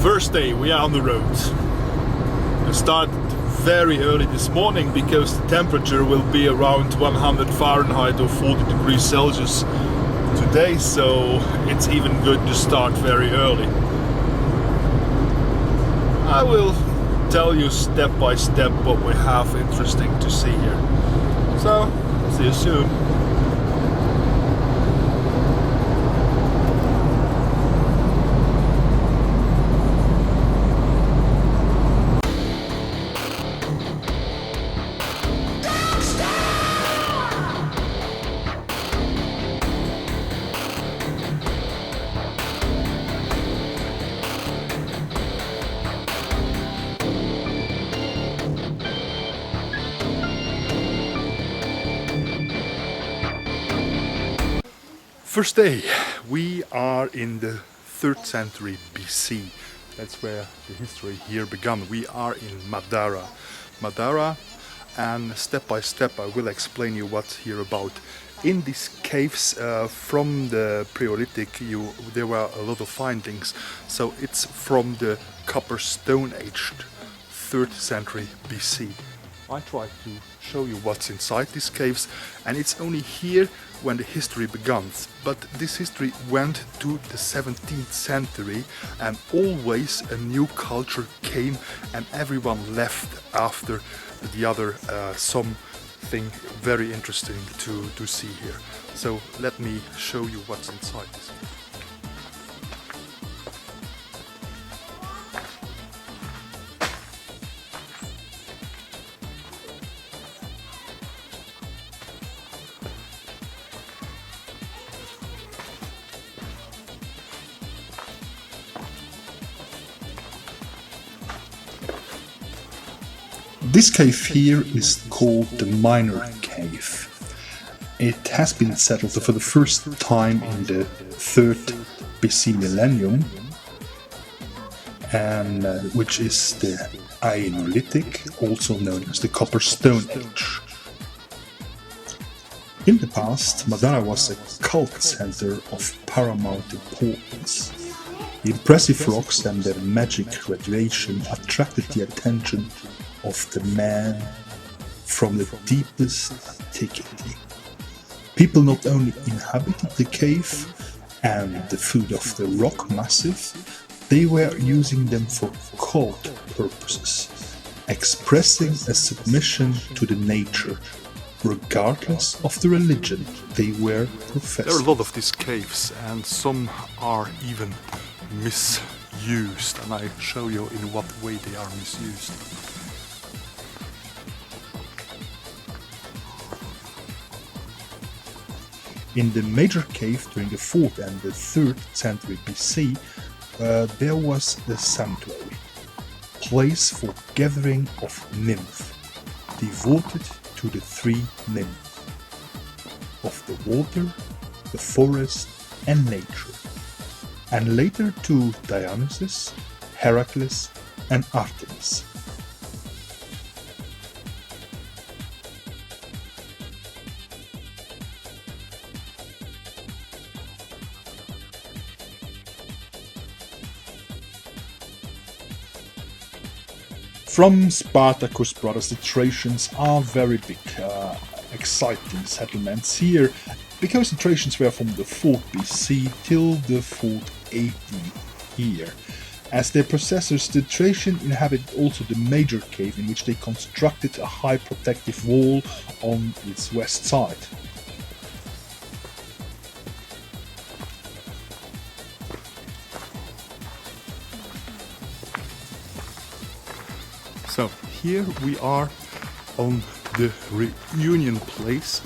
First day, we are on the road. We started very early this morning because the temperature will be around 100 Fahrenheit or 40 degrees Celsius today, so it's even good to start very early. I will tell you step by step what we have interesting to see here. So, see you soon. First day, we are in the 3rd century BC. That's where the history here began. We are in Madara. And step by step I will explain you what's here about. In these caves from the Paleolithic there were a lot of findings. So it's from the Copper Stone Age, 3rd century BC. I try to show you what's inside these caves, and it's only here when the history begins. But this history went to the 17th century, and always a new culture came and everyone left after the other. Something very interesting to see here. So let me show you what's inside this. This cave here is called the Minor Cave. It has been settled for the first time in the 3rd BC millennium, and which is the Aenolithic, also known as the Copper Stone Age. In the past, Madara was a cult center of paramount importance. The impressive rocks and their magic radiation attracted the attention of the man from the deepest antiquity. People not only inhabited the cave and the food of the rock massive, they were using them for cult purposes, expressing a submission to the nature, regardless of the religion they were professing. There are a lot of these caves, and some are even misused, and I show you in what way they are misused. In the major cave during the 4th and the 3rd century BC, there was a sanctuary, place for gathering of nymphs, devoted to the 3 nymphs of the water, the forest and nature, and later to Dionysus, Heracles and Artemis. From Spartacus brothers, the Thracians are very big, exciting settlements here, because the Thracians were from the 4th BC till the 4th AD here. As their possessors, the Thracians inhabited also the major cave, in which they constructed a high protective wall on its west side. So here we are on the reunion place,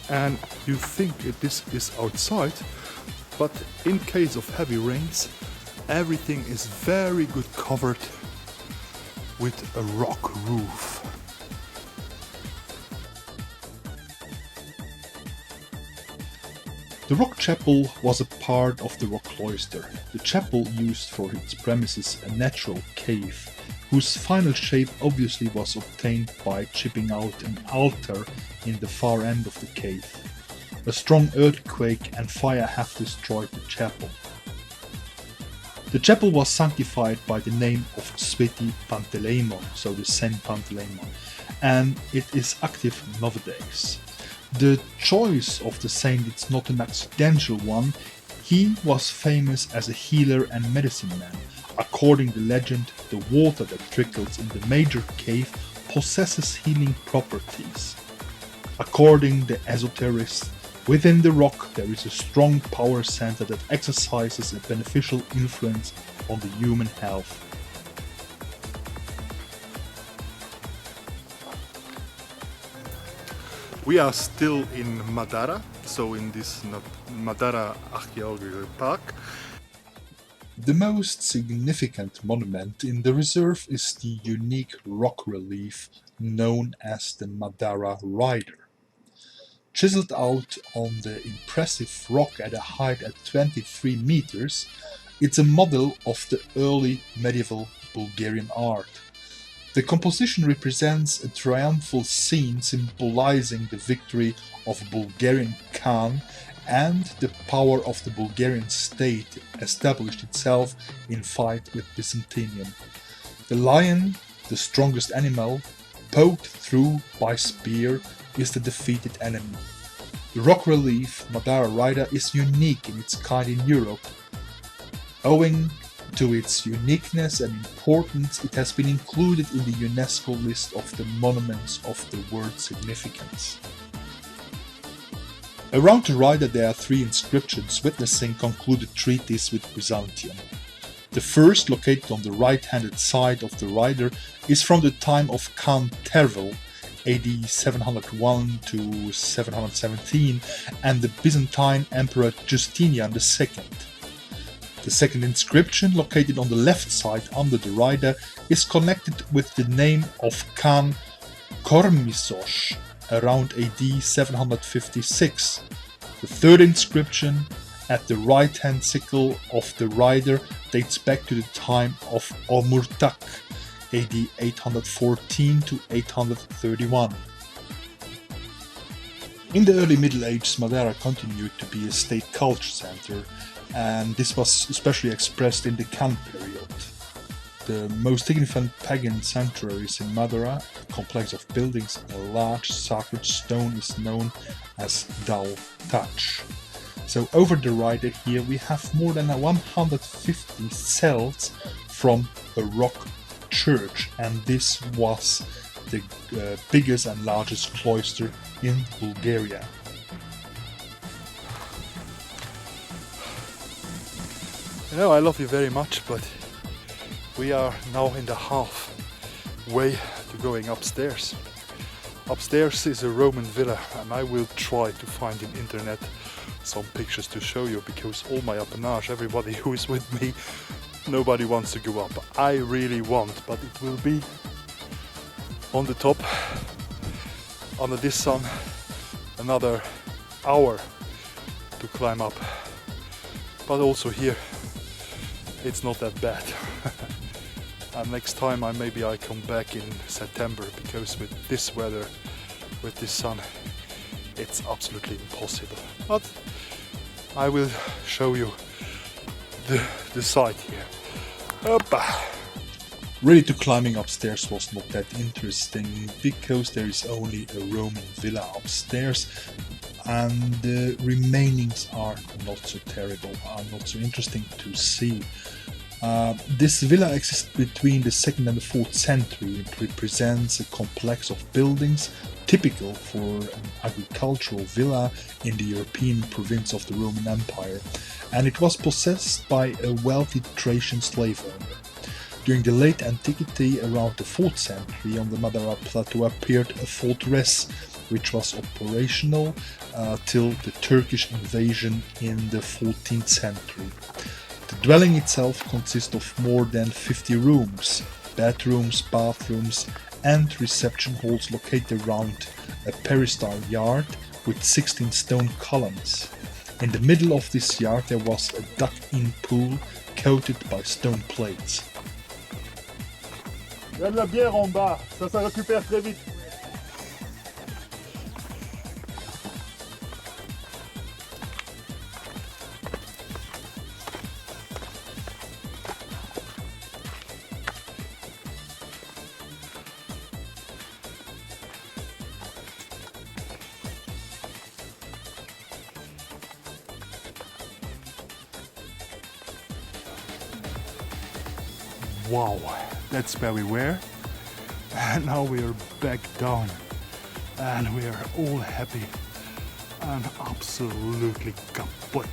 and you think this is outside, but in case of heavy rains everything is very good covered with a rock roof. The rock chapel was a part of the rock cloister. The chapel used for its premises a natural cave, whose final shape obviously was obtained by chipping out an altar in the far end of the cave. A strong earthquake and fire have destroyed the chapel. The chapel was sanctified by the name of Sveti Panteleimon, so the Saint Panteleimon, and it is active nowadays. The choice of the saint is not an accidental one. He was famous as a healer and medicine man. According to legend, the water that trickles in the major cave possesses healing properties. According to esoterists, within the rock there is a strong power center that exercises a beneficial influence on the human health. We are still in Madara, so in this Madara Archaeological Park. The most significant monument in the reserve is the unique rock relief known as the Madara Rider. Chiseled out on the impressive rock at a height of 23 meters, it's a model of the early medieval Bulgarian art. The composition represents a triumphal scene symbolizing the victory of a Bulgarian Khan and the power of the Bulgarian state established itself in fight with Byzantium. The lion, the strongest animal, poked through by spear, is the defeated enemy. The rock relief Madara Rider is unique in its kind in Europe. Owing to its uniqueness and importance, it has been included in the UNESCO list of the monuments of the world significance. Around the rider there are 3 inscriptions witnessing concluded treaties with Byzantium. The first, located on the right-handed side of the rider, is from the time of Khan Tervel, AD 701 to 717, and the Byzantine Emperor Justinian II. The second inscription, located on the left side under the rider, is connected with the name of Khan Kormisosh around AD 756. The third inscription, at the right-hand sickle of the rider, dates back to the time of Omurtak, AD 814 to 831. In the early Middle Ages, Madara continued to be a state culture center, and this was especially expressed in the Khan period. The most significant pagan sanctuaries in Madara, a complex of buildings and a large sacred stone, is known as Dal Taj. So over the rider here we have more than 150 cells from a rock church, and this was the biggest and largest cloister in Bulgaria. You know, I love you very much, but we are now in the halfway to going upstairs. Upstairs is a Roman villa, and I will try to find in internet some pictures to show you, because all my appanage, everybody who is with me, nobody wants to go up. I really want, but it will be on the top, under this sun, another hour to climb up. But also here, it's not that bad. And next time maybe I come back in September, because with this weather, with this sun, it's absolutely impossible. But I will show you the site here. Hoppa. Really, to climbing upstairs was not that interesting, because there is only a Roman villa upstairs, and the remainings are not so terrible, are not so interesting to see. This villa existed between the 2nd and the 4th century. It represents a complex of buildings typical for an agricultural villa in the European province of the Roman Empire, and it was possessed by a wealthy Thracian slave owner. During the late antiquity, around the 4th century, on the Madara plateau appeared a fortress which was operational till the Turkish invasion in the 14th century. The dwelling itself consists of more than 50 rooms, bedrooms, bathrooms and reception halls located around a peristyle yard with 16 stone columns. In the middle of this yard there was a dug-in pool coated by stone plates. Il y a de la bière en bas, ça récupère très vite. Wow, that's where we were. And now we are back down. And we are all happy and absolutely kaput.